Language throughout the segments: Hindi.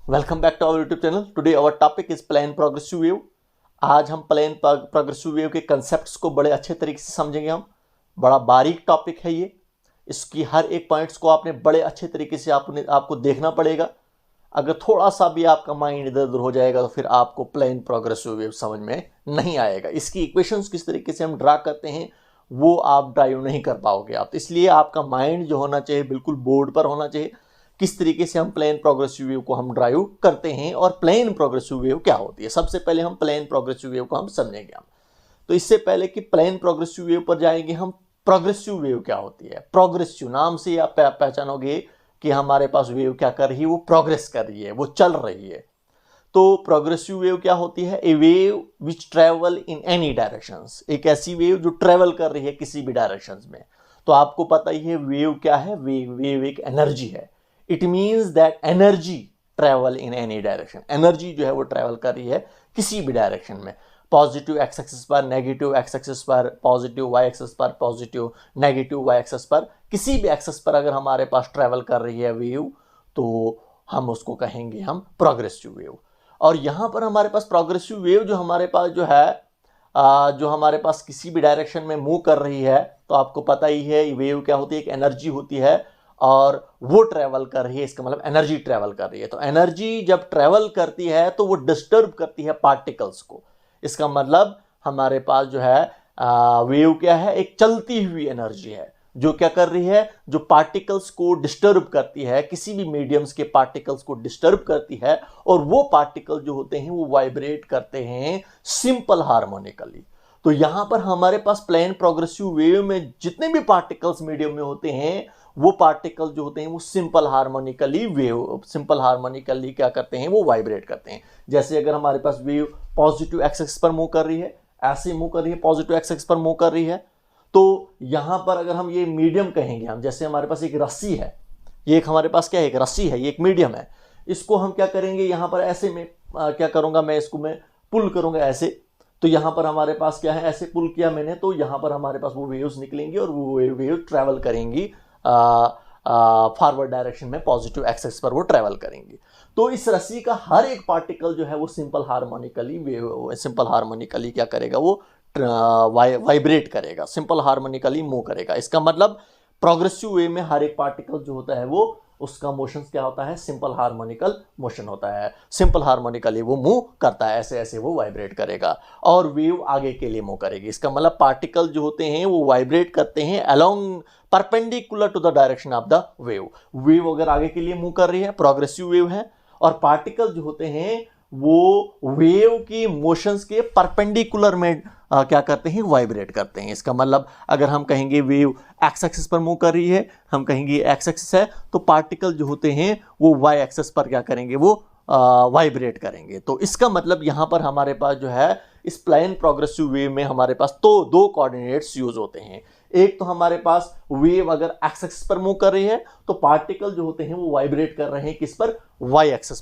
Welcome back to our YouTube channel. Today our topic is plane progressive wave. आज हम प्लेन प्रोग्रेसिव वेव के कंसेप्ट्स को बड़े अच्छे तरीके से समझेंगे। हम बड़ा बारीक टॉपिक है ये, इसकी हर एक पॉइंट्स को आपने बड़े अच्छे तरीके से आपको देखना पड़ेगा। अगर थोड़ा सा भी आपका माइंड इधर उधर हो जाएगा तो फिर आपको प्लेन प्रोग्रेसिव वेव समझ में नहीं आएगा। इसकी इक्वेशंस किस तरीके से हम ड्रा करते हैं वो आप ड्राइव नहीं कर पाओगे आप। इसलिए आपका माइंड जो होना चाहिए बिल्कुल बोर्ड पर होना चाहिए। किस तरीके से हम प्लेन प्रोग्रेसिव वेव को हम ड्राइव करते हैं और प्लेन प्रोग्रेसिव वेव क्या होती है, सबसे पहले हम प्लेन प्रोग्रेसिव वेव को हम समझेंगे। हम तो इससे पहले कि प्लेन प्रोग्रेसिव वेव पर जाएंगे, हम प्रोग्रेसिव वेव क्या होती है। प्रोग्रेसिव नाम से आप पहचानोगे कि हमारे पास वेव क्या कर रही है, वो प्रोग्रेस कर रही है, वो चल रही है। तो प्रोग्रेसिव वेव क्या होती है? A wave which travel in any directions, एक ऐसी वेव जो ट्रेवल कर रही है किसी भी डायरेक्शंस में। तो आपको पता ही है वेव क्या है, वेव एक एनर्जी है। It means that energy travel in any direction. Energy जो है वो ट्रेवल कर रही है किसी भी डायरेक्शन में, पॉजिटिव एक्स एक्सिस पर, नेगेटिव एक्स एक्सिस पर, पॉजिटिव वाई एक्सिस पर, पॉजिटिव नेगेटिव वाई एक्सिस पर, किसी भी एक्सिस पर अगर हमारे पास ट्रेवल कर रही है वेव तो हम उसको कहेंगे हम प्रोग्रेसिव वेव। और यहाँ पर हमारे पास प्रोग्रेसिव वेव जो हमारे पास जो है जो हमारे पास किसी भी डायरेक्शन में मूव कर रही है, तो आपको पता ही है वेव क्या होती है, एक एनर्जी होती है और वो ट्रेवल कर रही है। इसका मतलब एनर्जी ट्रेवल कर रही है। तो एनर्जी जब ट्रेवल करती है तो वो डिस्टर्ब करती है पार्टिकल्स को। इसका मतलब हमारे पास जो है वेव क्या है, एक चलती हुई एनर्जी है जो क्या कर रही है, जो पार्टिकल्स को डिस्टर्ब करती है, किसी भी मीडियम्स के पार्टिकल्स को डिस्टर्ब करती है। और वो पार्टिकल जो होते हैं वो वाइब्रेट करते हैं सिंपल हार्मोनिकली। तो यहां पर हमारे पास प्लेन प्रोग्रेसिव वेव में जितने भी पार्टिकल्स मीडियम में होते हैं वो पार्टिकल जो होते हैं वो सिंपल हार्मोनिकली क्या करते हैं, वो वाइब्रेट करते हैं। जैसे अगर हमारे पास वेव पॉजिटिव एक्स एक्सिस पर मूव कर रही है, ऐसे मूव कर रही है, पॉजिटिव एक्स एक्सिस पर मूव कर रही है, तो यहां पर अगर हम ये मीडियम कहेंगे, हम जैसे हमारे पास एक रस्सी है, ये एक हमारे पास क्या है, एक रस्सी है, ये एक मीडियम है। इसको हम क्या करेंगे, यहां पर ऐसे में क्या करूंगा मैं, इसको मैं पुल करूंगा ऐसे, तो यहां पर हमारे पास क्या है, ऐसे पुल किया मैंने तो यहां पर हमारे पास वो वेव्स निकलेंगी और वो वेव ट्रेवल करेंगी फॉरवर्ड डायरेक्शन में, पॉजिटिव एक्सिस पर वो ट्रेवल करेंगी। तो इस रस्सी का हर एक पार्टिकल जो है वो सिंपल हार्मोनिकली क्या करेगा, वो वाइब्रेट करेगा, सिंपल हार्मोनिकली मूव करेगा। इसका मतलब प्रोग्रेसिव वे में हर एक पार्टिकल जो होता है वो उसका मोशन क्या होता है, सिंपल हार्मोनिकल मोशन होता है। सिंपल हार्मोनिकली वो मूव करता है, ऐसे ऐसे वो वाइब्रेट करेगा और वेव आगे के लिए मूव करेगी। इसका मतलब पार्टिकल जो होते हैं वो वाइब्रेट करते हैं along perpendicular to the direction of the wave. Wave अगर आगे के लिए मूव कर रही है, प्रोग्रेसिव वेव है, और पार्टिकल जो होते हैं वो वेव की मोशंस के परपेंडिकुलर में क्या करते हैं, वाइब्रेट करते हैं। इसका मतलब अगर हम कहेंगे वेव एक्स एक्सिस पर मूव कर रही है, हम कहेंगे एक्स एक्सिस है, तो पार्टिकल जो होते हैं वो वाई एक्सिस पर क्या करेंगे, वो वाइब्रेट करेंगे। तो इसका मतलब यहां पर हमारे पास जो है इस प्लेन प्रोग्रेसिव वेव में हमारे पास तो दो कोऑर्डिनेट्स यूज होते हैं। एक तो हमारे पास वेव अगर एक्स एक्सिस पर मूव कर रही है तो पार्टिकल जो होते हैं वो वाइब्रेट कर रहे हैं किस पर, वाई एक्सिस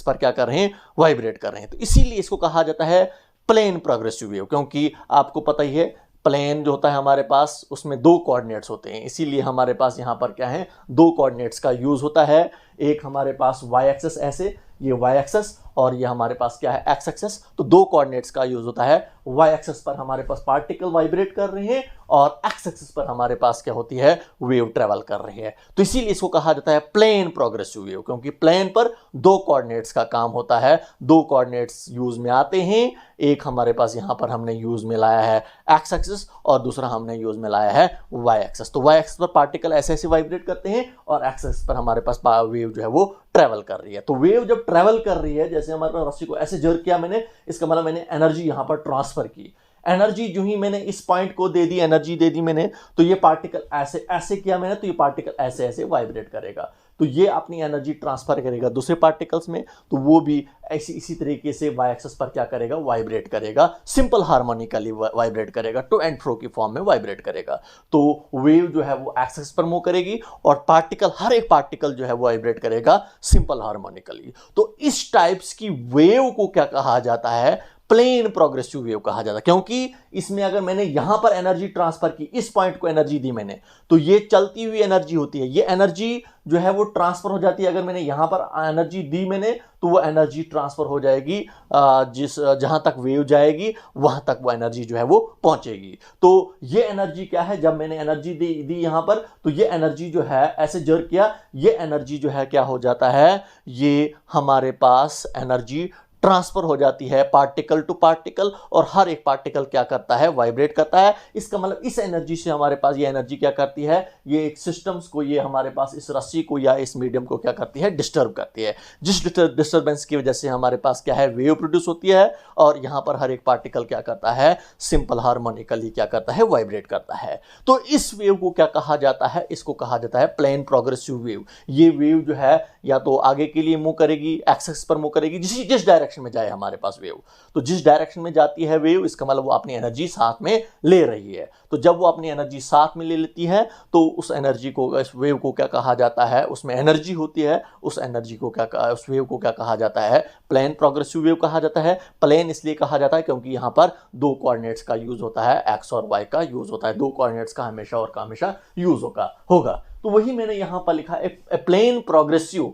पर क्या कर रहे हैं, वाइब्रेट कर रहे हैं। तो इसीलिए इसको कहा जाता है प्लेन प्रोग्रेसिव वेव, क्योंकि आपको पता ही है प्लेन जो होता है हमारे पास उसमें दो कोऑर्डिनेट्स होते हैं, इसीलिए हमारे पास यहाँ पर क्या है, दो कोऑर्डिनेट्स का यूज होता है। एक हमारे पास वाई एक्सिस ऐसे, ये वाई एक्सिस, और ये हमारे पास क्या है, एक्स एक्सिस। तो दो कोऑर्डिनेट्स का यूज होता है। वाई एक्सिस पर हमारे पास पार्टिकल वाइब्रेट कर रहे हैं और एक्स एक्सिस पर हमारे पास क्या होती है, वेव ट्रेवल कर रही है। तो इसीलिए इसको कहा जाता है प्लेन प्रोग्रेसिव वेव, क्योंकि प्लेन पर दो कोऑर्डिनेट्स का काम होता है, दो कोऑर्डिनेट्स यूज में आते हैं। एक हमारे पास यहां पर हमने यूज में लाया है एक्स एक्सिस और दूसरा हमने यूज में लाया है वाई एक्सिस। तो वाई एक्सिस पर पार्टिकल ऐसे ऐसे वाइब्रेट करते हैं और एक्स एक्सिस पर हमारे पास वेव जो है वो ट्रेवल कर रही है। तो वेव जब ट्रेवल कर रही है, जैसे हमारे पास रस्सी को ऐसे जर्क किया मैंने, इसका मतलब मैंने एनर्जी यहां पर ट्रांसफर की। एनर्जी जो ही मैंने इस पॉइंट को दे दी, एनर्जी दे दी मैंने, तो ये पार्टिकल ऐसे ऐसे किया मैंने, तो ये पार्टिकल ऐसे ऐसे वाइब्रेट करेगा। तो ये अपनी एनर्जी ट्रांसफर करेगा दूसरे पार्टिकल्स में, तो वो भी इसी तरीके से वाई एक्सिस पर क्या करेगा, वाइब्रेट करेगा, सिंपल हार्मोनिकली वाइब्रेट करेगा, टू एंड फ्रो की फॉर्म में वाइब्रेट करेगा। तो वेव जो है वो एक्सिस पर मूव करेगी और पार्टिकल, हर एक पार्टिकल जो है वो वाइब्रेट करेगा सिंपल हार्मोनिकली। तो इस टाइप्स की वेव को क्या कहा जाता है, प्लेन प्रोग्रेसिव वेव कहा जाता है, क्योंकि इसमें अगर मैंने यहां पर एनर्जी ट्रांसफर की, इस पॉइंट को एनर्जी दी मैंने, तो ये चलती हुई एनर्जी होती है, ये एनर्जी जो है वो ट्रांसफर हो जाती है। अगर मैंने यहां पर एनर्जी दी मैंने, तो वो एनर्जी ट्रांसफर हो जाएगी जहां तक वेव जाएगी वहां तक वो एनर्जी जो है वो पहुंचेगी। तो ये एनर्जी क्या है, जब मैंने एनर्जी दी यहां पर, तो ये एनर्जी जो है ऐसे जर्क किया, ये एनर्जी जो है क्या हो जाता है, ये हमारे पास एनर्जी ट्रांसफर हो जाती है पार्टिकल टू पार्टिकल, और हर एक पार्टिकल क्या करता है, वाइब्रेट करता है। इसका मतलब इस एनर्जी से हमारे पास ये एनर्जी क्या करती है, ये एक सिस्टम्स को, ये हमारे पास इस रस्सी को या इस मीडियम को क्या करती है, डिस्टर्ब करती है, जिस डिस्टर्बेंस की वजह से हमारे पास क्या है, वेव प्रोड्यूस होती है, और यहां पर हर एक पार्टिकल क्या करता है, सिंपल हार्मोनिकली क्या करता है, वाइब्रेट करता है। तो इस वेव को क्या कहा जाता है, इसको कहा जाता है प्लेन प्रोग्रेसिव वेव। ये वेव जो है या तो आगे के लिए मूव करेगी, एक्सेस पर मूव करेगी, जिस डायरेक्शन में जाए हमारे पास वेव, तो जिस डायरेक्शन में जाती है वेव, इसका मतलब वो अपनी एनर्जी साथ में ले रही है। तो जब वो अपनी एनर्जी साथ में ले लेती है, तो उस एनर्जी को, इस वेव को क्या कहा जाता है, उसमें एनर्जी होती है, उस एनर्जी को क्या, उस वेव को क्या कहा जाता है, प्लेन प्रोग्रेसिव वेव कहा जाता है। प्लेन इसलिए कहा जाता है क्योंकि यहां पर दो कोऑर्डिनेट्स का यूज होता है, एक्स और वाई का यूज होता है, दो कोऑर्डिनेट्स का हमेशा और का हमेशा यूज होगा। तो वही मैंने यहां पर लिखा, a plane progressive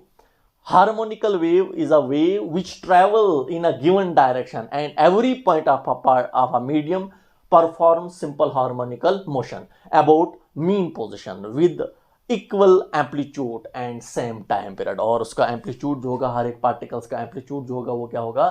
harmonical wave is a wave which travel in a given direction and every point of a medium performs simple harmonical motion about mean position with equal amplitude and same time period। और उसका एम्पलीट्यूड जो होगा, हर एक पार्टिकल्स का एम्पलीट्यूड जो होगा वो क्या होगा,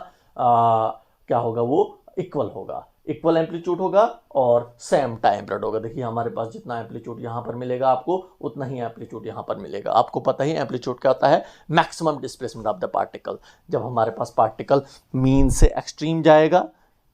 क्या होगा, वो इक्वल होगा, इक्वल एम्पलीट्यूड होगा और सेम टाइम पीरियड होगा। देखिए हमारे पास जितना एम्पलीट्यूड यहाँ पर मिलेगा आपको, उतना ही एम्पलीट्यूड यहाँ पर मिलेगा। आपको पता ही एम्पलीट्यूड क्या होता है, maximum displacement of the particle. जब हमारे पास पार्टिकल मीन से एक्सट्रीम जाएगा,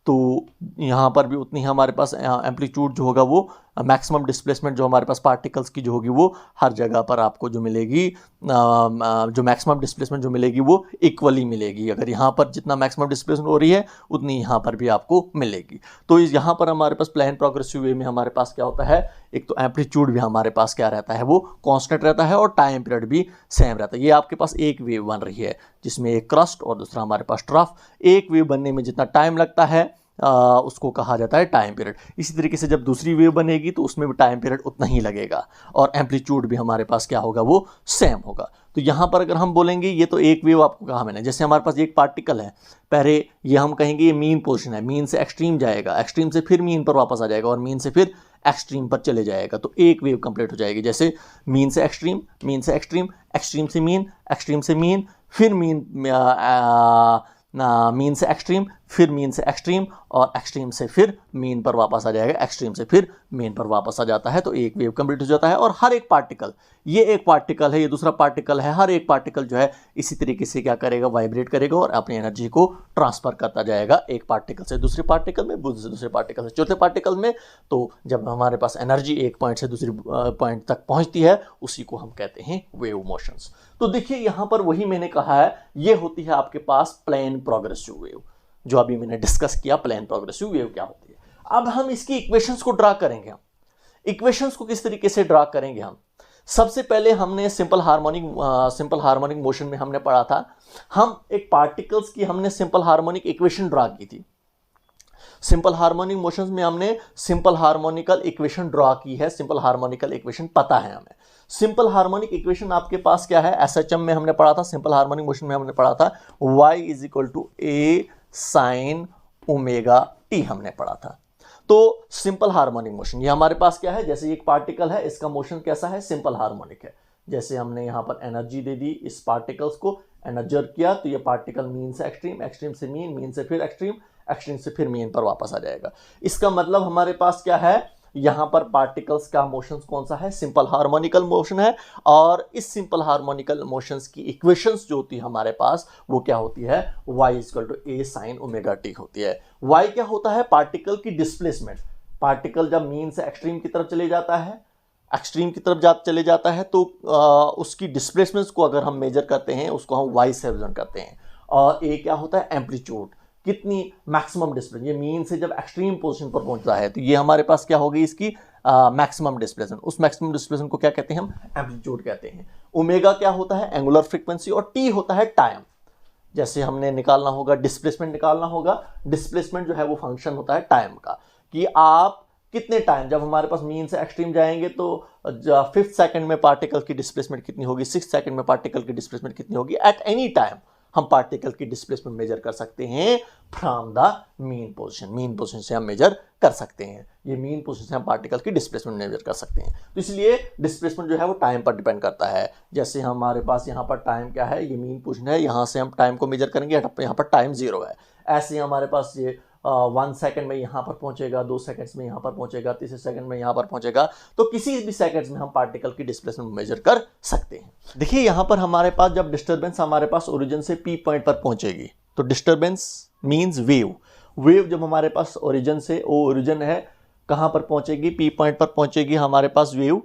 तो यहाँ पर भी उतनी हमारे पास एम्पलीट्यूड जो होगा, वो मैक्सिमम डिस्प्लेसमेंट जो हमारे पास पार्टिकल्स की जो होगी, वो हर जगह पर आपको जो मिलेगी, जो मैक्सिमम डिस्प्लेसमेंट जो मिलेगी वो इक्वली मिलेगी। अगर यहाँ पर जितना मैक्सिमम डिस्प्लेसमेंट हो रही है, उतनी यहाँ पर भी आपको मिलेगी। तो इस यहाँ पर हमारे पास प्लेन प्रोग्रेसिव वे में हमारे पास क्या होता है, एक तो एम्पलीट्यूड भी हमारे पास क्या रहता है, वो कांस्टेंट रहता है, और टाइम पीरियड भी सेम रहता है। ये आपके पास एक वेव बन रही है, जिसमें एक क्रस्ट और दूसरा हमारे पास ट्रफ। एक वेव बनने में जितना टाइम लगता है, उसको कहा जाता है टाइम पीरियड। इसी तरीके से जब दूसरी वेव बनेगी, तो उसमें भी टाइम पीरियड उतना ही लगेगा, और एम्पलीट्यूड भी हमारे पास क्या होगा, वो सेम होगा। तो यहाँ पर अगर हम बोलेंगे, ये तो एक वेव आपको कहा मैंने, जैसे हमारे पास एक पार्टिकल है, पहले ये हम कहेंगे ये मीन पोजीशन है, मीन से एक्सट्रीम जाएगा, एक्सट्रीम से फिर मीन पर वापस आ जाएगा, और मीन से फिर एक्सट्रीम पर चले जाएगा, तो एक वेव कंप्लीट हो जाएगी। जैसे मीन से एक्सट्रीम, मीन से एक्सट्रीम, एक्सट्रीम से मीन, एक्सट्रीम से मीन, फिर मीन से एक्सट्रीम, फिर मीन से एक्सट्रीम, और एक्सट्रीम से फिर मीन पर वापस आ जाएगा, एक्सट्रीम से फिर मीन पर वापस आ जाता है। तो एक वेव कंप्लीट हो जाता है। और हर एक पार्टिकल, ये एक पार्टिकल है, ये दूसरा पार्टिकल है, हर एक पार्टिकल जो है इसी तरीके से क्या करेगा, वाइब्रेट करेगा और अपनी एनर्जी को ट्रांसफर करता जाएगा, एक पार्टिकल से दूसरे पार्टिकल में, दूसरे पार्टिकल से चौथे पार्टिकल में। तो जब हमारे पास एनर्जी एक पॉइंट से दूसरी पॉइंट तक पहुंचती है, उसी को हम कहते हैं वेव मोशंस। तो देखिए यहां पर वही मैंने कहा है, ये होती है आपके पास प्लेन प्रोग्रेसिव वेव, जो अभी मैंने डिस्कस किया प्लेन प्रोग्रेसिव वेव क्या होती है। अब हम इसकी इक्वेशंस को ड्रा करेंगे। हम इक्वेशंस को किस तरीके से ड्रा करेंगे, हम सबसे पहले हमने सिंपल हार्मोनिक मोशन में हमने पढ़ा था, हम एक पार्टिकल्स की हमने सिंपल हार्मोनिक इक्वेशन ड्रा की थी। सिंपल हार्मोनिक मोशंस में हमने सिंपल हार्मोनिकल इक्वेशन ड्रा की है, सिंपल हार्मोनिकल इक्वेशन पता है हमें। सिंपल हार्मोनिक इक्वेशन आपके पास क्या है, एसएचएम में हमने पढ़ा था, सिंपल हार्मोनिक मोशन में हमने पढ़ा था y = a sin omega t हमने पढ़ा था। तो सिंपल हार्मोनिक मोशन ये हमारे पास क्या है, जैसे एक पार्टिकल है, इसका मोशन कैसा है, सिंपल हार्मोनिक है। जैसे हमने यहां पर एनर्जी दे दी इस पार्टिकल्स को, एनर्जर किया, तो ये पार्टिकल मीन से एक्सट्रीम, एक्सट्रीम से मीन, मीन से फिर एक्सट्रीम, एक्सट्रीम से फिर मीन पर वापस आ जाएगा। इसका मतलब हमारे पास क्या है, यहां पर पार्टिकल्स का मोशन कौन सा है, सिंपल हार्मोनिकल मोशन है। और इस सिंपल हार्मोनिकल मोशंस की इक्वेशंस जो होती है हमारे पास, वो क्या होती है, y = a sin omega t होती है। y क्या होता है, पार्टिकल की डिस्प्लेसमेंट। पार्टिकल जब मीन से एक्सट्रीम की तरफ चले जाता है, एक्सट्रीम की तरफ चले जाता है, तो उसकी डिस्प्लेसमेंट्स को अगर हम मेजर करते हैं, उसको हम y से रिप्रेजेंट करते हैं। और a क्या होता है, एम्पलीट्यूड, कितनी मैक्सिमम डिस्प्लेसमेंट, ये मीन से जब एक्सट्रीम पोजीशन पर पहुंचता है, तो ये हमारे पास क्या होगी, इसकी मैक्सिमम डिस्प्लेसमेंट। उस मैक्सिमम डिस्प्लेसमेंट को क्या कहते हैं, हम एम्पलीट्यूड कहते हैं। ओमेगा क्या होता है, एंगुलर फ्रीक्वेंसी, और टी होता है टाइम। जैसे हमने निकालना होगा डिस्प्लेसमेंट निकालना होगा। डिस्प्लेसमेंट जो है वो फंक्शन होता है टाइम का, कि आप कितने टाइम, जब हमारे पास मीन से एक्सट्रीम जाएंगे तो 5th सेकंड में पार्टिकल की डिस्प्लेसमेंट कितनी होगी, 6th सेकंड में पार्टिकल की डिस्प्लेसमेंट कितनी होगी, एट एनी टाइम हम पार्टिकल की डिस्प्लेसमेंट मेजर कर सकते हैं from the mean position. Mean position से हम मेजर कर सकते हैं, ये मीन पोजीशन से हम पार्टिकल की डिस्प्लेसमेंट मेजर कर सकते हैं। तो इसलिए डिस्प्लेसमेंट जो है वो टाइम पर डिपेंड करता है। जैसे हमारे पास यहाँ पर टाइम क्या है, ये मीन पोजीशन है, यहाँ से हम टाइम को मेजर करेंगे, यहाँ पर टाइम 0 है। ऐसे ही हमारे पास ये 1 सेकंड में यहाँ पर पहुंचेगा, 2 सेकंड्स में यहाँ पर पहुंचेगा, तीसरे सेकंड में यहाँ पर पहुंचेगा। तो किसी भी सेकंड्स में हम पार्टिकल की डिस्प्लेसमेंट मेजर कर सकते हैं। देखिए यहाँ पर हमारे पास जब डिस्टर्बेंस हमारे पास ओरिजिन से पी पॉइंट पर पहुंचेगी, तो डिस्टर्बेंस मीन्स वेव। वेव जब हमारे पास ओरिजिन से, ओरिजिन है कहाँ पर पहुंचेगी, पी पॉइंट पर पहुंचेगी हमारे पास वेव,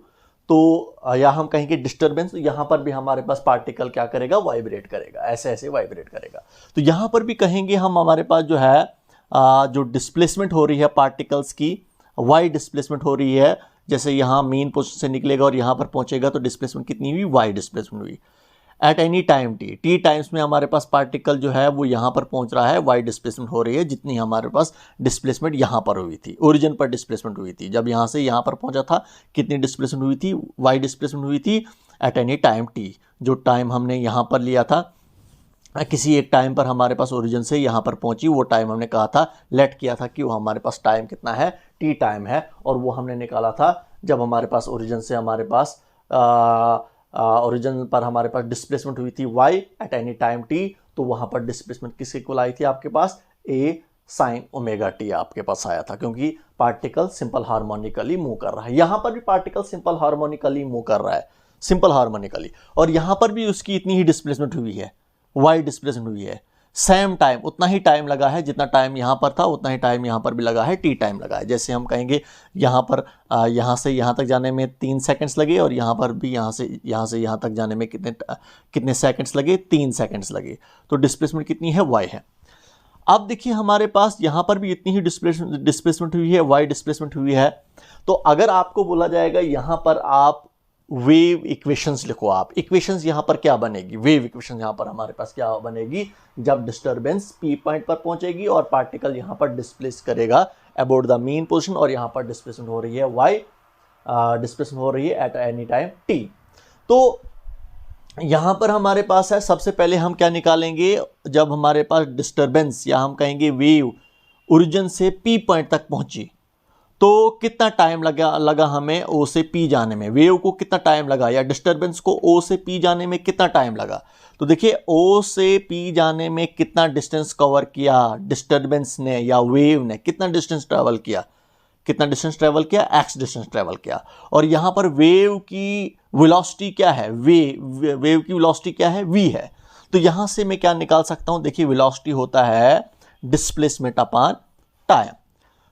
तो या हम कहेंगे डिस्टर्बेंस, यहाँ पर भी हमारे पास पार्टिकल क्या करेगा, वाइब्रेट करेगा, ऐसे ऐसे वाइब्रेट करेगा। तो यहाँ पर भी कहेंगे हम, हमारे पास जो है जो डिस्प्लेसमेंट हो रही है पार्टिकल्स की, वाई डिस्प्लेसमेंट हो रही है। जैसे यहाँ मेन पोजीशन से निकलेगा और यहाँ पर पहुंचेगा तो डिस्प्लेसमेंट कितनी हुई, वाई डिस्प्लेसमेंट हुई। Eight any time T times में हमारे पास पार्टिकल जो है वो यहाँ पर पहुंच रहा है, वाई डिस्प्लेसमेंट हो रही है, जितनी हमारे पास डिस्प्लेसमेंट यहाँ पर हुई थी, ओरिजिन पर डिस्प्लेसमेंट हुई थी। जब यहाँ से यहाँ पर पहुंचा था कितनी डिस्प्लेसमेंट हुई थी, वाई डिस्प्लेसमेंट हुई थी एट एनी टाइम टी। जो टाइम हमने यहाँ पर लिया था, किसी एक टाइम पर हमारे पास ओरिजिन से यहाँ पर पहुंची, वो टाइम हमने कहा था, लेट किया था कि वो हमारे पास टाइम कितना है, टी टाइम है, और वो हमने निकाला था जब हमारे पास ओरिजिन से हमारे पास ओरिजिन पर हमारे पास डिस्प्लेसमेंट हुई थी Y at any time T. तो वहाँ पर डिस्प्लेसमेंट किसके इक्वल आई थी आपके पास, ए साइन ओमेगा टी आपके पास आया था, क्योंकि पार्टिकल सिंपल हार्मोनिकली मूव कर रहा है। यहाँ पर भी पार्टिकल सिंपल हार्मोनिकली मूव कर रहा है, सिंपल हार्मोनिकली, और यहाँ पर भी उसकी इतनी ही डिस्प्लेसमेंट हुई है, वाई डिस्प्लेसमेंट हुई है। सेम टाइम, उतना ही टाइम लगा है, जितना टाइम यहाँ पर था उतना ही टाइम यहाँ पर भी लगा है, टी टाइम लगा है। जैसे हम कहेंगे यहाँ पर यहाँ से यहाँ तक जाने में 3 सेकंड्स लगे, और यहाँ पर भी यहाँ से यहाँ तक जाने में कितने सेकंड्स लगे, 3 सेकंड्स लगे। तो डिस्प्लेसमेंट कितनी है, वाई है। अब देखिए हमारे पास यहाँ पर भी इतनी ही डिस्प्लेसमेंट हुई है, वाई डिस्प्लेसमेंट हुई है। तो अगर आपको बोला जाएगा यहाँ पर आप वेव इक्वेशंस लिखो, आप इक्वेशंस यहाँ पर क्या बनेगी, वेव इक्वेशन यहाँ पर हमारे पास क्या बनेगी, जब डिस्टर्बेंस पी पॉइंट पर पहुंचेगी और पार्टिकल यहाँ पर डिस्प्लेस करेगा अबाउट द मीन पोजीशन, और यहाँ पर डिस्प्लेसमेंट हो रही है वाई, डिस्प्लेसमेंट हो रही है एट एनी टाइम टी। तो यहाँ पर हमारे पास है, सबसे पहले हम क्या निकालेंगे, जब हमारे पास डिस्टर्बेंस या हम कहेंगे वेव ओरिजिन से पी पॉइंट तक पहुंची, तो कितना टाइम लगा हमें ओ से पी जाने में, वेव को कितना टाइम लगा, या डिस्टर्बेंस को ओ से पी जाने में कितना टाइम लगा। तो देखिए ओ से पी जाने में कितना डिस्टेंस कवर किया डिस्टर्बेंस ने या वेव ने, कितना डिस्टेंस ट्रेवल किया, कितना डिस्टेंस ट्रेवल किया, एक्स डिस्टेंस ट्रेवल किया। और यहाँ पर वेव की वेलोसिटी क्या है, वेव की वेलोसिटी क्या है, वी है। तो यहाँ से मैं क्या निकाल सकता हूँ, देखिए वेलोसिटी होता है डिस्प्लेसमेंट अपॉन टाइम।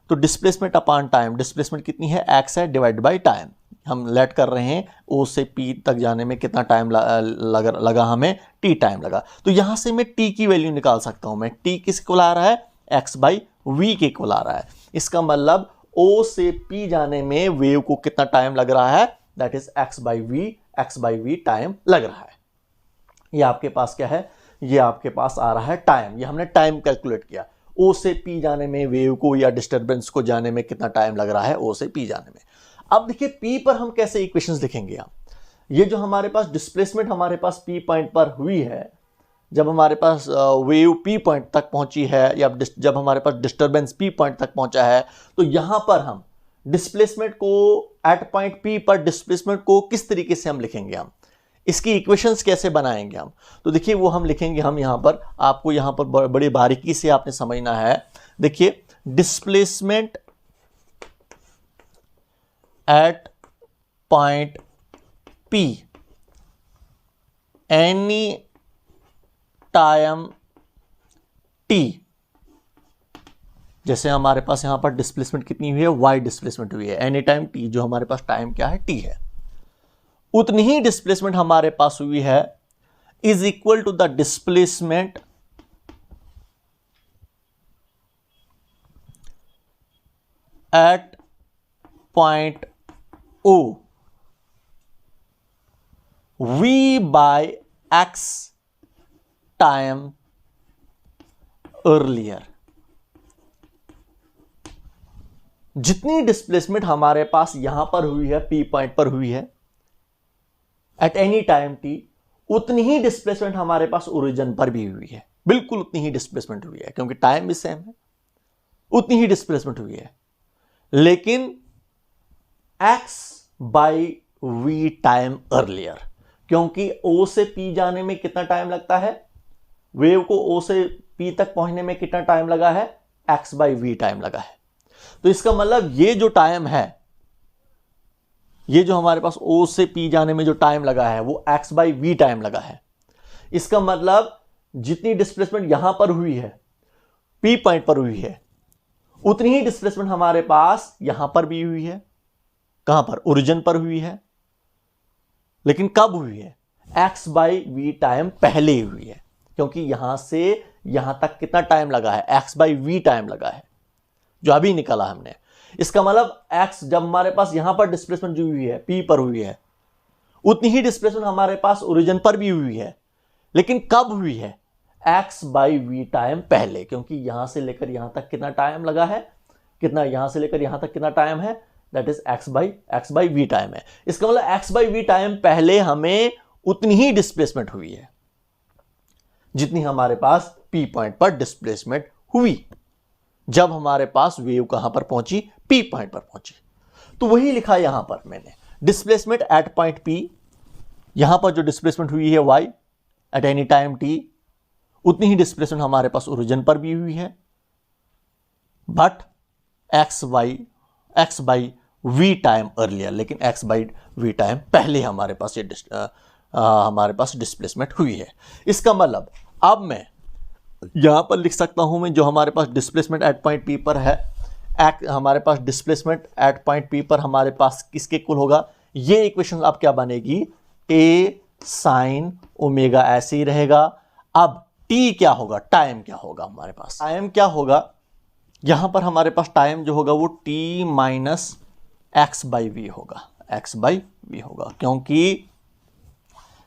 तो डिस्प्लेसमेंट अपॉन टाइम, डिस्प्लेसमेंट कितनी है, एक्स है, डिवाइड बाई टाइम। हम लेट कर रहे हैं ओ से पी तक जाने में कितना टाइम लगा हमें, टी टाइम लगा। तो यहाँ से मैं टी की वैल्यू निकाल सकता हूँ, मैं टी किस इक्वल आ रहा है, एक्स बाई वी के इक्वल आ रहा है। इसका मतलब ओ से पी जाने में वेव को कितना टाइम लग रहा है, that is X by V time लग रहा है। ये आपके पास क्या है, ये आपके पास आ रहा है टाइम, ये हमने टाइम कैलकुलेट किया। ओ से पी जाने में वेव को या डिस्टर्बेंस को जाने में कितना टाइम लग रहा है, ओ से पी जाने में। अब देखिए पी पर हम कैसे इक्वेशंस लिखेंगे, हम ये जो हमारे पास डिस्प्लेसमेंट हमारे पास पी पॉइंट पर हुई है, जब हमारे पास वेव पी पॉइंट तक पहुंची है, या जब हमारे पास डिस्टर्बेंस पी पॉइंट तक पहुंचा है, तो यहां पर हम डिस्प्लेसमेंट को एट पॉइंट पी पर डिस्प्लेसमेंट को किस तरीके से हम लिखेंगे, हम इसकी इक्वेशंस कैसे बनाएंगे हम। तो देखिए वो हम लिखेंगे, हम यहाँ पर आपको यहाँ पर बड़ी बारीकी से आपने समझना है। देखिए displacement at point P any time T, जैसे हमारे पास यहां पर डिस्प्लेसमेंट कितनी हुई है, वाई डिस्प्लेसमेंट हुई है, एनी टाइम टी, जो हमारे पास टाइम क्या है, टी है, उतनी ही डिस्प्लेसमेंट हमारे पास हुई है, is equal to the displacement at point O V by X time earlier, जितनी डिस्प्लेसमेंट हमारे पास यहां पर हुई है, पी पॉइंट पर हुई है एट एनी टाइम टी, उतनी ही डिस्प्लेसमेंट हमारे पास ओरिजिन पर भी हुई है, बिल्कुल उतनी ही डिस्प्लेसमेंट हुई है, क्योंकि टाइम भी सेम है, उतनी ही डिस्प्लेसमेंट हुई है। लेकिन x by V time earlier, क्योंकि O से P जाने में कितना टाइम लगता है, वेव को O से P तक पहुंचने में कितना टाइम लगा है, x बाई वी टाइम लगा है। तो इसका मतलब ये जो टाइम है, ये जो हमारे पास O से P जाने में जो टाइम लगा है वो x बाई वी टाइम लगा है। इसका मतलब जितनी डिस्प्लेसमेंट यहां पर हुई है, P पॉइंट पर हुई है, उतनी ही डिस्प्लेसमेंट हमारे पास यहां पर भी हुई है। कहां पर, ओरिजिन पर हुई है। लेकिन कब हुई है, x बाई वी टाइम पहले हुई है, क्योंकि यहां से यहां तक कितना टाइम लगा है, x बाई वी टाइम लगा है, जो अभी निकाला हमने। इसका मतलब x जब हमारे पास यहां पर डिस्प्लेसमेंट जो हुई है, p पर हुई है, उतनी ही डिस्प्लेसमेंट हमारे पास ओरिजिन पर भी हुई है। लेकिन कब हुई है, x बाई वी टाइम पहले, क्योंकि यहां से लेकर यहां तक कितना टाइम लगा है, कितना यहां से लेकर यहां तक कितना टाइम है, that is x by V time है। इसका मतलब x बाई वी टाइम पहले हमें उतनी ही डिस्प्लेसमेंट हुई है जितनी हमारे पास p पॉइंट पर डिस्प्लेसमेंट हुई, जब हमारे पास वेव कहां पर पहुंची, p पॉइंट पर पहुंची। तो वही लिखा यहां पर मैंने, डिस्प्लेसमेंट एट पॉइंट p, यहां पर जो डिस्प्लेसमेंट हुई है y eight any time t, उतनी ही डिस्प्लेसमेंट हमारे पास ओरिजिन पर भी हुई है, but x by V time earlier, लेकिन x बाई वी टाइम पहले हमारे पास ये हमारे पास डिस्प्लेसमेंट हुई है। इसका मतलब अब मैं यहां पर लिख सकता हूं, मैं जो हमारे पास डिस्प्लेसमेंट एट पॉइंट P पर है, हमारे पास डिस्प्लेसमेंट एट पॉइंट P पर हमारे पास किसके इक्वल होगा, ये इक्वेशन अब क्या बनेगी, a साइन ओमेगा ऐसे ही रहेगा। अब t क्या होगा, टाइम क्या होगा, हमारे पास टाइम क्या होगा, यहां पर हमारे पास टाइम जो होगा वो t minus X by V होगा, x बाई वी होगा, क्योंकि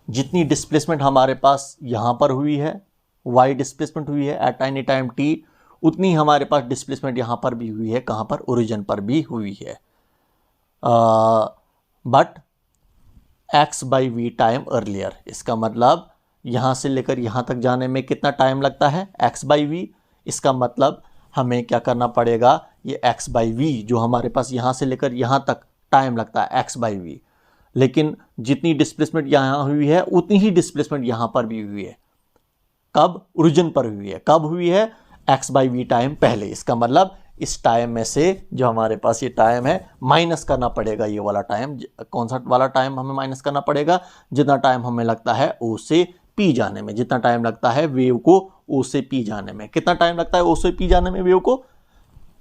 जितनी डिस्प्लेसमेंट हमारे पास यहां पर हुई है, y डिस्प्लेसमेंट हुई है एट एनी टाइम t, उतनी हमारे पास डिस्प्लेसमेंट यहां पर भी हुई है, कहां पर, ओरिजिन पर भी हुई है। But x by V time earlier, इसका मतलब यहां से लेकर यहां तक जाने में कितना टाइम लगता है, x बाई वी। इसका मतलब हमें क्या करना पड़ेगा, ये x बाई वी जो हमारे पास यहां से लेकर यहां तक टाइम लगता है, x बाई वी, लेकिन जितनी डिस्प्लेसमेंट यहां हुई है उतनी ही डिस्प्लेसमेंट यहां पर भी हुई है। कब, ओरिजिन पर हुई है। कब हुई है, x बाई वी टाइम पहले। इसका मतलब इस टाइम में से जो हमारे पास ये टाइम है माइनस करना पड़ेगा, ये वाला टाइम, कौन सा वाला टाइम हमें माइनस करना पड़ेगा, जितना टाइम हमें लगता है O से P जाने में, जितना टाइम लगता है वेव को O से P जाने में, कितना टाइम लगता है O से P जाने में वेव को,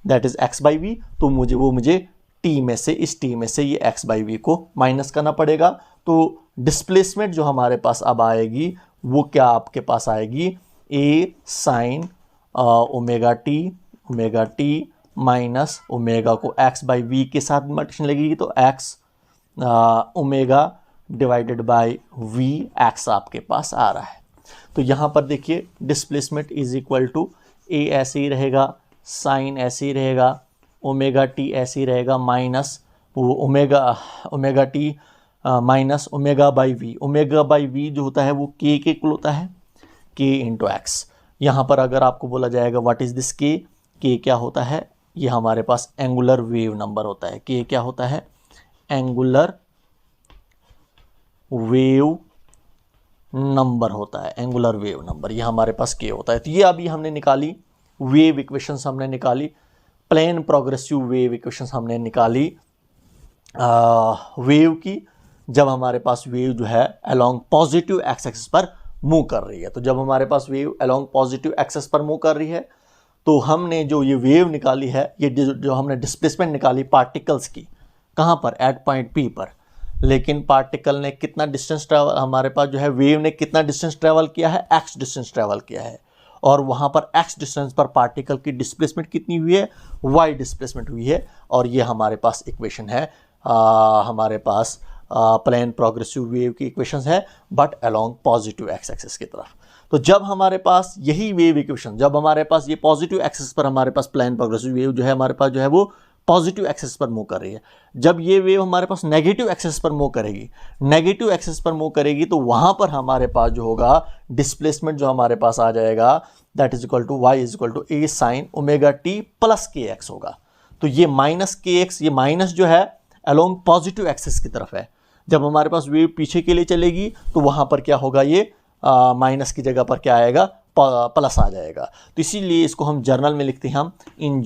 that is x by V. तो मुझे t में से, इस t में से ये x बाई वी को माइनस करना पड़ेगा। तो डिस्प्लेसमेंट जो हमारे पास अब आएगी वो क्या आपके पास आएगी, a sine omega T minus omega को x बाई वी के साथ मल्टीप्लिकेशन लगेगी, तो x omega divided by V, x आपके पास आ रहा है। तो यहाँ पर देखिए displacement is equal to a ऐसे ही रहेगा, साइन ऐसे ही रहेगा, ओमेगा टी ऐसे ही रहेगा, माइनस वो omega T minus omega by V. Omega by V जो होता है वो k के इक्वल होता है, k इंटू एक्स। यहाँ पर अगर आपको बोला जाएगा what is this k, k क्या होता है, ये हमारे पास एंगुलर वेव नंबर होता है। k क्या होता है, एंगुलर वेव नंबर होता है, एंगुलर वेव नंबर, ये हमारे पास k होता है। तो ये अभी हमने निकाली वेव इक्वेशंस, हमने निकाली प्लेन प्रोग्रेसिव वेव इक्वेशंस, हमने निकाली वेव की, जब हमारे पास वेव जो है अलोंग पॉजिटिव एक्स एक्सिस पर मूव कर रही है। तो जब हमारे पास वेव अलोंग पॉजिटिव एक्सिस पर मूव कर रही है, तो हमने जो ये वेव निकाली है, ये जो हमने डिस्प्लेसमेंट निकाली पार्टिकल्स की, कहाँ पर, एट पॉइंट P पर। लेकिन पार्टिकल ने कितना डिस्टेंस ट्रैवल, हमारे पास जो है वेव ने कितना डिस्टेंस ट्रैवल किया है, x डिस्टेंस ट्रैवल किया है, और वहाँ पर x डिस्टेंस पर पार्टिकल की डिस्प्लेसमेंट कितनी हुई है, y डिस्प्लेसमेंट हुई है। और ये हमारे पास इक्वेशन है, हमारे पास प्लेन प्रोग्रेसिव वेव की इक्वेशंस है, but along positive x axis की तरफ। तो जब हमारे पास यही वेव इक्वेशन, जब हमारे पास ये पॉजिटिव एक्सिस पर हमारे पास प्लेन प्रोग्रेसिव वेव जो है हमारे पास जो है वो पॉजिटिव एक्सिस पर मूव कर रही है, जब ये वेव हमारे पास नेगेटिव एक्सिस पर मूव करेगी, नेगेटिव एक्सिस पर मूव करेगी, तो वहां पर हमारे पास जो होगा डिस्प्लेसमेंट जो हमारे पास आ जाएगा that is equal to Y is equal to A sine omega T plus K X होगा। तो ये माइनस के एक्स, ये माइनस जो है अलोंग पॉजिटिव एक्सिस की तरफ है, जब हमारे पास वेव पीछे के लिए चलेगी तो वहां पर क्या होगा, ये माइनस की जगह पर क्या आएगा, प्लस आ जाएगा। तो इसीलिए इसको हम जर्नल में लिखते हैं, हम इन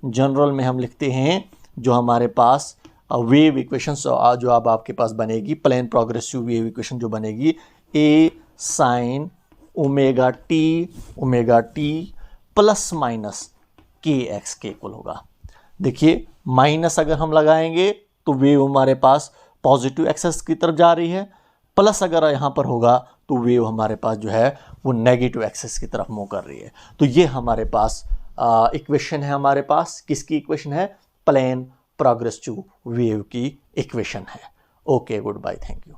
जनरल में हम लिखते हैं जो हमारे पास वेव इक्वेशन जो अब आपके पास बनेगी, प्लेन प्रोग्रेसिव वेव इक्वेशन जो बनेगी, A sine omega T plus minus k x के इक्वल होगा। देखिए माइनस अगर हम लगाएंगे तो वेव हमारे पास पॉजिटिव एक्सिस की तरफ जा रही है, प्लस अगर यहाँ पर होगा तो वेव हमारे पास जो है वो नेगेटिव एक्सिस की तरफ मूव कर रही है। तो ये हमारे पास इक्वेशन है, हमारे पास किसकी इक्वेशन है, प्लेन प्रोग्रेसिव वेव की इक्वेशन है। Okay, goodbye, thank you.